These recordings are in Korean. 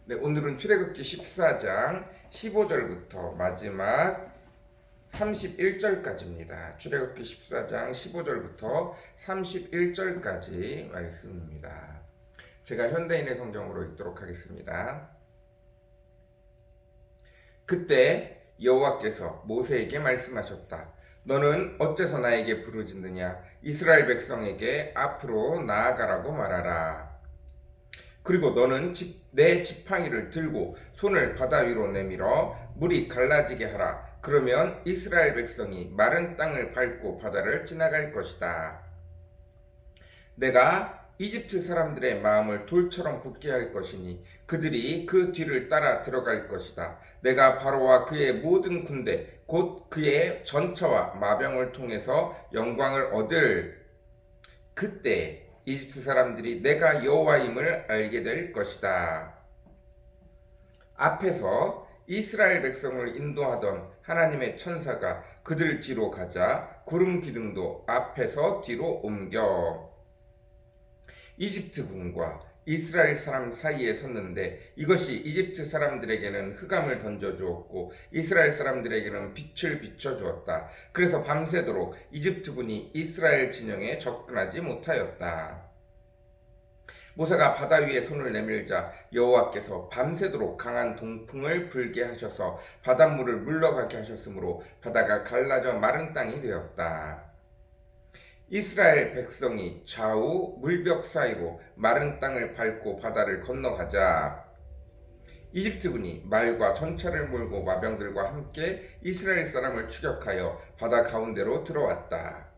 네, 오늘은 출애굽기 14장 15절부터 마지막 31절까지입니다. 출애굽기 14장 15절부터 31절까지 말씀입니다. 제가 현대인의 성경으로 읽도록 하겠습니다. 그때 여호와께서 모세에게 말씀하셨다. 너는 어째서 나에게 부르짖느냐? 이스라엘 백성에게 앞으로 나아가라고 말하라. 그리고 너는 내 지팡이를 들고 손을 바다 위로 내밀어 물이 갈라지게 하라. 그러면 이스라엘 백성이 마른 땅을 밟고 바다를 지나갈 것이다. 내가 이집트 사람들의 마음을 돌처럼 굳게 할 것이니 그들이 그 뒤를 따라 들어갈 것이다. 내가 바로와 그의 모든 군대 곧 그의 전차와 마병을 통해서 영광을 얻을 그때 이집트 사람들이 내가 여호와임을 알게 될 것이다. 앞에서 이스라엘 백성을 인도하던 하나님의 천사가 그들 뒤로 가자 구름 기둥도 앞에서 뒤로 옮겨 이집트 군과 이스라엘 사람 사이에 섰는데 이것이 이집트 사람들에게는 흑암을 던져주었고 이스라엘 사람들에게는 빛을 비춰주었다. 그래서 밤새도록 이집트 군이 이스라엘 진영에 접근하지 못하였다. 모세가 바다 위에 손을 내밀자 여호와께서 밤새도록 강한 동풍을 불게 하셔서 바닷물을 물러가게 하셨으므로 바다가 갈라져 마른 땅이 되었다. 이스라엘 백성이 좌우 물벽 사이로 마른 땅을 밟고 바다를 건너가자 이집트군이 말과 전차를 몰고 마병들과 함께 이스라엘 사람을 추격하여 바다 가운데로 들어왔다.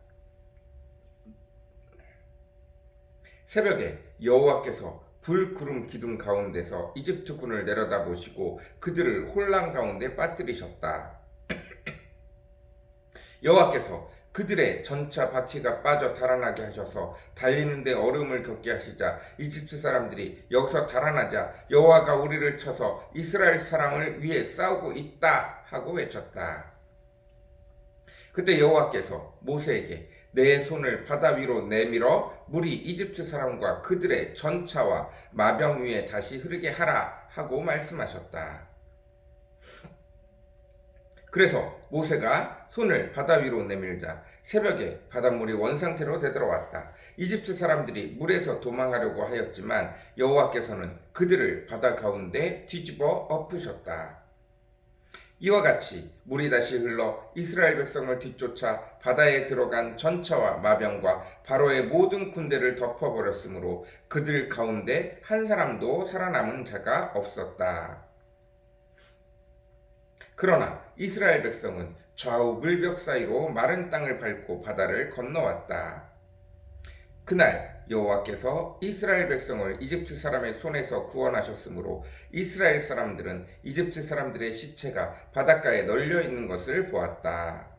새벽에 여호와께서 불 구름 기둥 가운데서 이집트 군을 내려다보시고 그들을 혼란 가운데 빠뜨리셨다. 여호와께서 그들의 전차 바퀴가 빠져 달아나게 하셔서 달리는데 얼음을 겪게 하시자 이집트 사람들이 여기서 달아나자 여호와가 우리를 쳐서 이스라엘 사람을 위해 싸우고 있다 하고 외쳤다. 그때 여호와께서 모세에게 내 손을 바다 위로 내밀어 물이 이집트 사람과 그들의 전차와 마병 위에 다시 흐르게 하라 하고 말씀하셨다. 그래서 모세가 손을 바다 위로 내밀자 새벽에 바닷물이 원상태로 되돌아왔다. 이집트 사람들이 물에서 도망하려고 하였지만 여호와께서는 그들을 바다 가운데 뒤집어 엎으셨다. 이와 같이 물이 다시 흘러 이스라엘 백성을 뒤쫓아 바다에 들어간 전차와 마병과 바로의 모든 군대를 덮어버렸으므로 그들 가운데 한 사람도 살아남은 자가 없었다. 그러나 이스라엘 백성은 좌우 물벽 사이로 마른 땅을 밟고 바다를 건너왔다. 그날 여호와께서 이스라엘 백성을 이집트 사람의 손에서 구원하셨으므로 이스라엘 사람들은 이집트 사람들의 시체가 바닷가에 널려 있는 것을 보았다.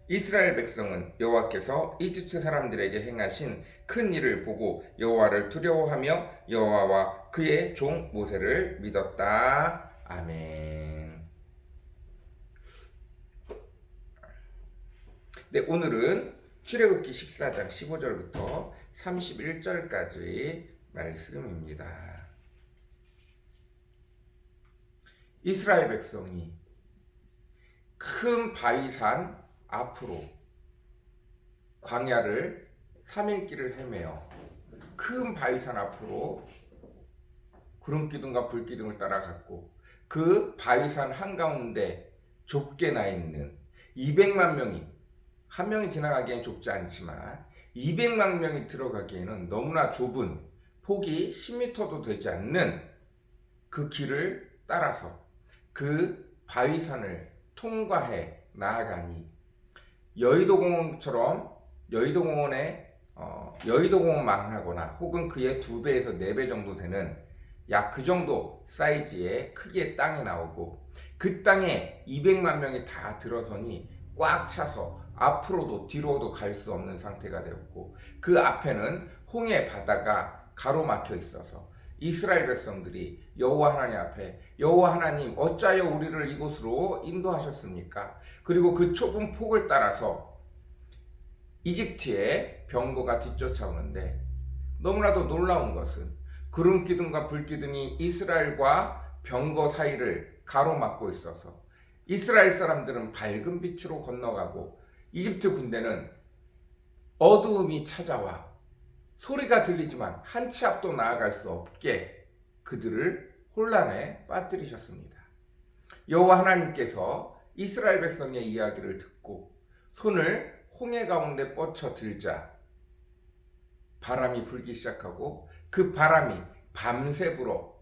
이스라엘 백성은 여호와께서 이집트 사람들에게 행하신 큰 일을 보고 여호와를 두려워하며 여호와와 그의 종 모세를 믿었다. 아멘. 네, 오늘은 출애굽기 14장 15절부터 31절까지 말씀입니다. 이스라엘 백성이 큰 바위산 앞으로 광야를 3일 길을 헤매어 큰 바위산 앞으로 구름기둥과 불기둥을 따라갔고 그 바위산 한가운데 좁게 나 있는 200만 명이 한 명이 지나가기엔 좁지 않지만 200만 명이 들어가기에는 너무나 좁은 폭이 10m도 되지 않는 그 길을 따라서 그 바위산을 통과해 나아가니 여의도공원처럼 여의도공원만 하거나 혹은 그의 2배에서 4배 정도 되는 약 그 정도 사이즈의 크기의 땅이 나오고 그 땅에 200만 명이 다 들어서니 꽉 차서 앞으로도 뒤로도 갈 수 없는 상태가 되었고 그 앞에는 홍해 바다가 가로막혀 있어서 이스라엘 백성들이 여호와 하나님 앞에 여호와 하나님 어찌하여 우리를 이곳으로 인도하셨습니까? 그리고 그 좁은 폭을 따라서 이집트의 병거가 뒤쫓아오는데 너무나도 놀라운 것은 구름 기둥과 불 기둥이 이스라엘과 병거 사이를 가로막고 있어서 이스라엘 사람들은 밝은 빛으로 건너가고 이집트 군대는 어두움이 찾아와 소리가 들리지만 한 치 앞도 나아갈 수 없게 그들을 혼란에 빠뜨리셨습니다. 여호와 하나님께서 이스라엘 백성의 이야기를 듣고 손을 홍해 가운데 뻗쳐 들자 바람이 불기 시작하고 그 바람이 밤새 불어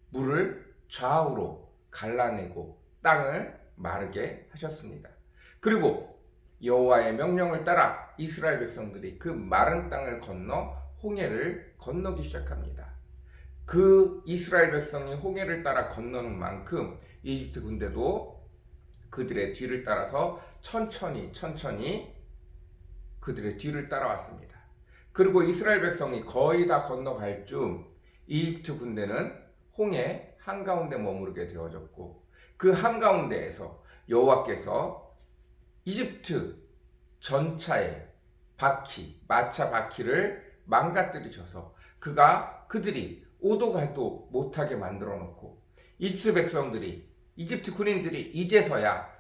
물을 좌우로 갈라내고 땅을 마르게 하셨습니다. 그리고 여호와의 명령을 따라 이스라엘 백성들이 그 마른 땅을 건너 홍해를 건너기 시작합니다. 그 이스라엘 백성이 홍해를 따라 건너는 만큼 이집트 군대도 그들의 뒤를 따라서 천천히 그들의 뒤를 따라왔습니다. 그리고 이스라엘 백성이 거의 다 건너갈 쯤 이집트 군대는 홍해 한가운데 머무르게 되어졌고 그 한가운데에서 여호와께서 이집트 전차의 바퀴, 마차 바퀴를 망가뜨리셔서 그들이 오도 가도 못하게 만들어 놓고 이집트 군인들이 이제서야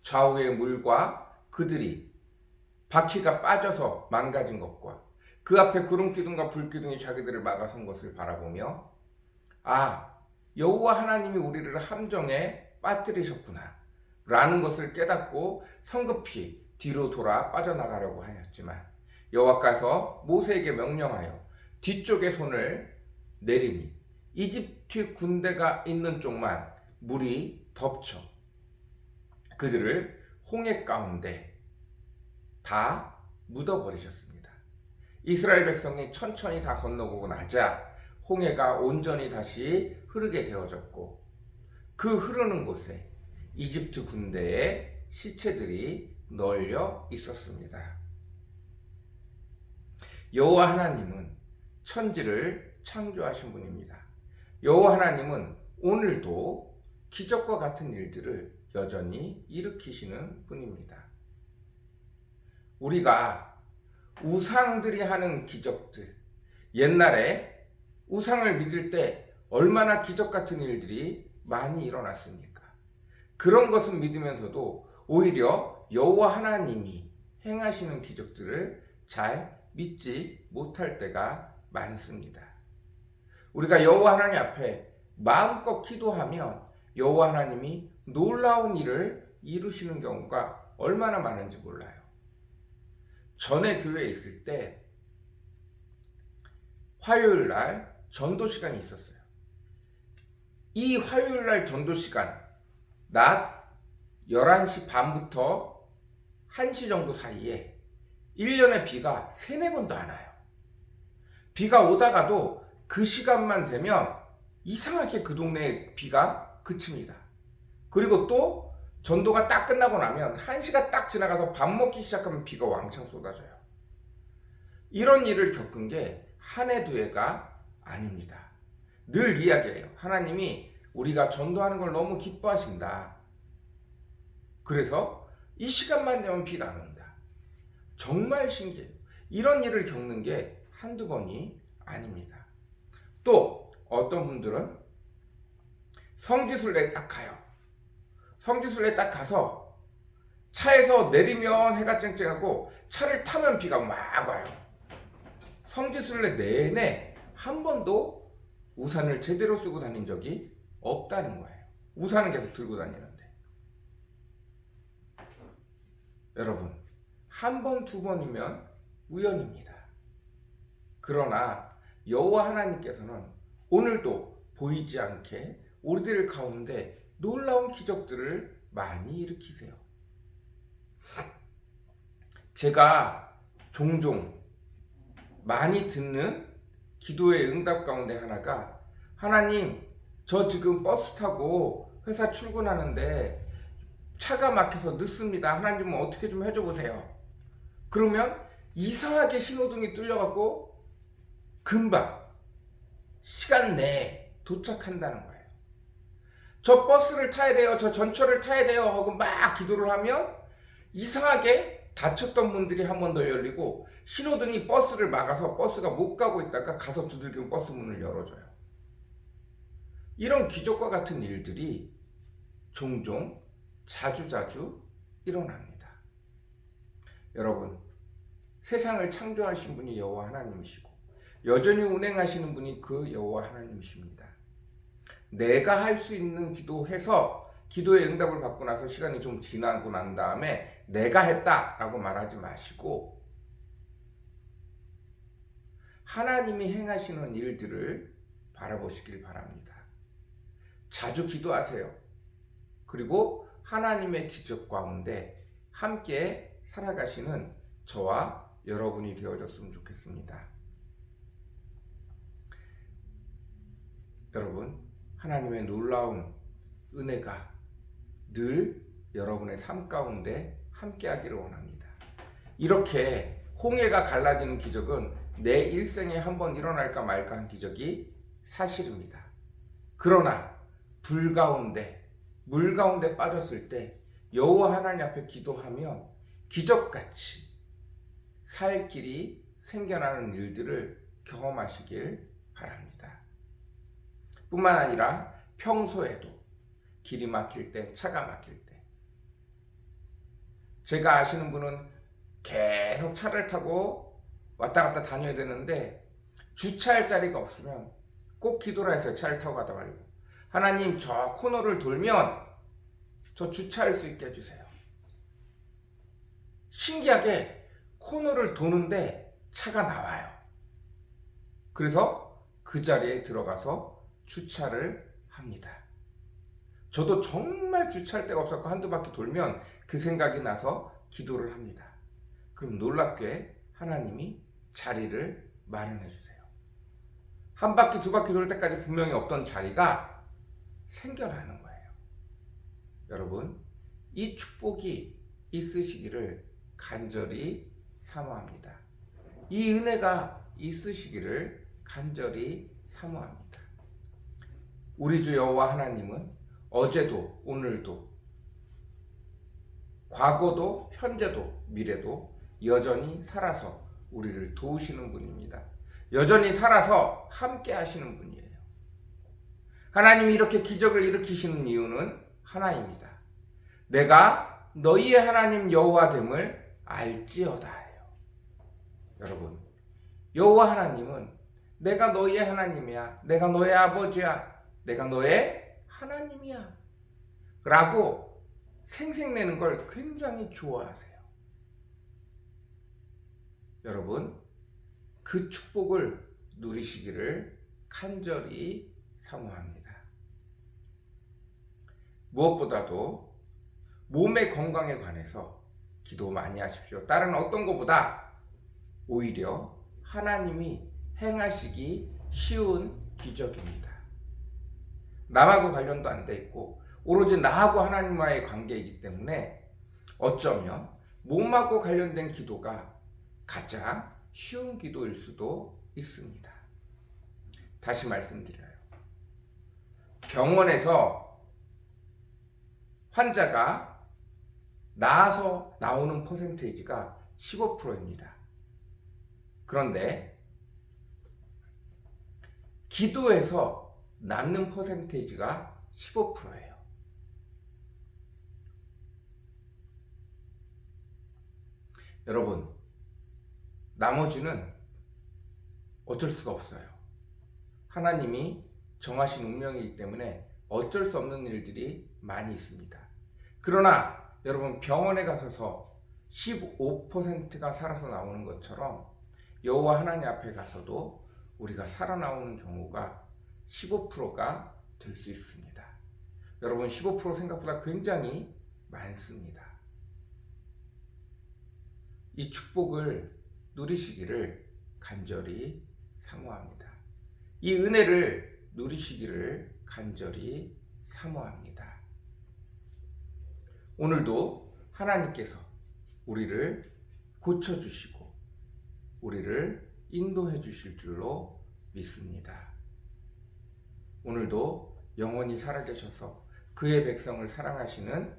좌우의 물과 그들이 바퀴가 빠져서 망가진 것과 그 앞에 구름 기둥과 불 기둥이 자기들을 막아선 것을 바라보며 여호와 하나님이 우리를 함정에 빠뜨리셨구나 라는 것을 깨닫고 성급히 뒤로 돌아 빠져나가려고 하였지만 여호와께서 모세에게 명령하여 뒤쪽에 손을 내리니 이집트 군대가 있는 쪽만 물이 덮쳐 그들을 홍해 가운데 다 묻어버리셨습니다. 이스라엘 백성이 천천히 다 건너고 나자 홍해가 온전히 다시 흐르게 되어졌고 그 흐르는 곳에 이집트 군대의 시체들이 널려 있었습니다. 여호와 하나님은 천지를 창조하신 분입니다. 여호와 하나님은 오늘도 기적과 같은 일들을 여전히 일으키시는 분입니다. 우리가 우상들이 하는 기적들, 옛날에 우상을 믿을 때 얼마나 기적 같은 일들이 많이 일어났습니까? 그런 것은 믿으면서도 오히려 여호와 하나님이 행하시는 기적들을 잘 믿지 못할 때가 많습니다. 우리가 여호와 하나님 앞에 마음껏 기도하면 여호와 하나님이 놀라운 일을 이루시는 경우가 얼마나 많은지 몰라요. 전에 교회에 있을 때 화요일 날 전도 시간이 있었어요. 이 화요일 날 전도 시간 낮 11시 반부터 1시 정도 사이에 1년에 비가 3-4번도 안 와요. 비가 오다가도 그 시간만 되면 이상하게 그 동네에 비가 그칩니다. 그리고 또 전도가 딱 끝나고 나면 1시가 딱 지나가서 밥 먹기 시작하면 비가 왕창 쏟아져요. 이런 일을 겪은 게 한 해 두 해가 아닙니다. 늘 이야기해요. 하나님이 우리가 전도하는 걸 너무 기뻐하신다. 그래서 이 시간만 되면 비가 안 온다. 정말 신기해요. 이런 일을 겪는 게 한두 번이 아닙니다. 또 어떤 분들은 성지순례에 딱 가요. 성지순례에 딱 가서 차에서 내리면 해가 쨍쨍하고 차를 타면 비가 막 와요. 성지순례 내내 한 번도 우산을 제대로 쓰고 다닌 적이 없다는 거예요. 우산은 계속 들고 다니는데. 여러분, 한 번, 두 번이면 우연입니다. 그러나 여호와 하나님께서는 오늘도 보이지 않게 우리들 가운데 놀라운 기적들을 많이 일으키세요. 제가 종종 많이 듣는 기도의 응답 가운데 하나가 하나님, 저 지금 버스 타고 회사 출근하는데 차가 막혀서 늦습니다. 하나님은 어떻게 좀 해줘 보세요. 그러면 이상하게 신호등이 뚫려갖고 금방 시간 내에 도착한다는 거예요. 저 버스를 타야 돼요. 저 전철을 타야 돼요. 하고 막 기도를 하면 이상하게 닫혔던 문들이 한 번 더 열리고 신호등이 버스를 막아서 버스가 못 가고 있다가 가서 두들기면 버스 문을 열어줘요. 이런 기적과 같은 일들이 종종 자주자주 일어납니다. 여러분, 세상을 창조하신 분이 여호와 하나님이시고 여전히 운행하시는 분이 그 여호와 하나님이십니다. 내가 할 수 있는 기도해서 기도의 응답을 받고 나서 시간이 좀 지나고 난 다음에 내가 했다라고 말하지 마시고 하나님이 행하시는 일들을 바라보시길 바랍니다. 자주 기도하세요. 그리고 하나님의 기적 가운데 함께 살아가시는 저와 여러분이 되어줬으면 좋겠습니다. 여러분, 하나님의 놀라운 은혜가 늘 여러분의 삶 가운데 함께하기를 원합니다. 이렇게 홍해가 갈라지는 기적은 내 일생에 한번 일어날까 말까 한 기적이 사실입니다. 그러나 불 가운데, 물 가운데 빠졌을 때 여호와 하나님 앞에 기도하면 기적같이 살 길이 생겨나는 일들을 경험하시길 바랍니다. 뿐만 아니라 평소에도 길이 막힐 때, 차가 막힐 때, 제가 아시는 분은 계속 차를 타고 왔다 갔다 다녀야 되는데 주차할 자리가 없으면 꼭 기도를 해서 차를 타고 가다 말고 하나님, 저 코너를 돌면 저 주차할 수 있게 해주세요. 신기하게 코너를 도는데 차가 나와요. 그래서 그 자리에 들어가서 주차를 합니다. 저도 정말 주차할 데가 없었고 한두 바퀴 돌면 그 생각이 나서 기도를 합니다. 그럼 놀랍게 하나님이 자리를 마련해 주세요. 한 바퀴 두 바퀴 돌 때까지 분명히 없던 자리가 생겨나는 거예요. 여러분, 이 축복이 있으시기를 간절히 사모합니다. 이 은혜가 있으시기를 간절히 사모합니다. 우리 주 여호와 하나님은 어제도 오늘도 과거도 현재도 미래도 여전히 살아서 우리를 도우시는 분입니다. 여전히 살아서 함께 하시는 분이에요. 하나님이 이렇게 기적을 일으키시는 이유는 하나입니다. 내가 너희의 하나님 여호와 됨을 알지어다예요. 여러분, 여호와 하나님은 내가 너희의 하나님이야, 내가 너의 아버지야, 내가 너의 하나님이야 라고 생색내는 걸 굉장히 좋아하세요. 여러분, 그 축복을 누리시기를 간절히 사모합니다. 무엇보다도 몸의 건강에 관해서 기도 많이 하십시오. 다른 어떤 것보다 오히려 하나님이 행하시기 쉬운 기적입니다. 남하고 관련도 안 돼 있고 오로지 나하고 하나님과의 관계이기 때문에 어쩌면 몸하고 관련된 기도가 가장 쉬운 기도일 수도 있습니다. 다시 말씀드려요. 병원에서 환자가 나아서 나오는 퍼센테이지가 15%입니다. 그런데 기도에서 낫는 퍼센테이지가 15%예요. 여러분, 나머지는 어쩔 수가 없어요. 하나님이 정하신 운명이기 때문에 어쩔 수 없는 일들이 많이 있습니다. 그러나 여러분, 병원에 가서서 15%가 살아서 나오는 것처럼 여호와 하나님 앞에 가서도 우리가 살아나오는 경우가 15%가 될 수 있습니다. 여러분, 15% 생각보다 굉장히 많습니다. 이 축복을 누리시기를 간절히 사모합니다. 이 은혜를 누리시기를 간절히 사모합니다. 오늘도 하나님께서 우리를 고쳐주시고 우리를 인도해 주실 줄로 믿습니다. 오늘도 영원히 살아계셔서 그의 백성을 사랑하시는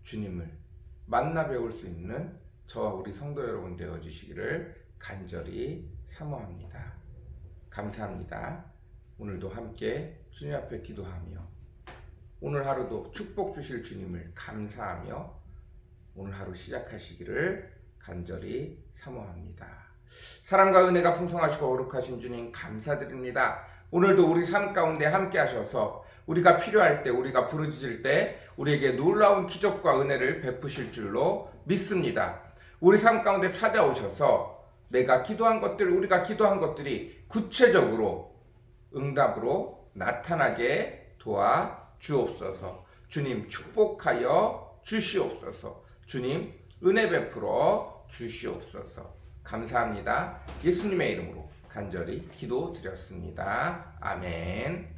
주님을 만나 배울 수 있는 저와 우리 성도 여러분 되어 주시기를 간절히 사모합니다. 감사합니다. 오늘도 함께 주님 앞에 기도하며 오늘 하루도 축복 주실 주님을 감사하며 오늘 하루 시작하시기를 간절히 사모합니다. 사랑과 은혜가 풍성하시고 거룩하신 주님 감사드립니다. 오늘도 우리 삶 가운데 함께 하셔서 우리가 필요할 때, 우리가 부르짖을 때 우리에게 놀라운 기적과 은혜를 베푸실 줄로 믿습니다. 우리 삶 가운데 찾아오셔서 내가 기도한 것들, 우리가 기도한 것들이 구체적으로 응답으로 나타나게 도와주옵소서. 주님 축복하여 주시옵소서. 주님 은혜 베풀어 주시옵소서. 감사합니다. 예수님의 이름으로 간절히 기도드렸습니다. 아멘.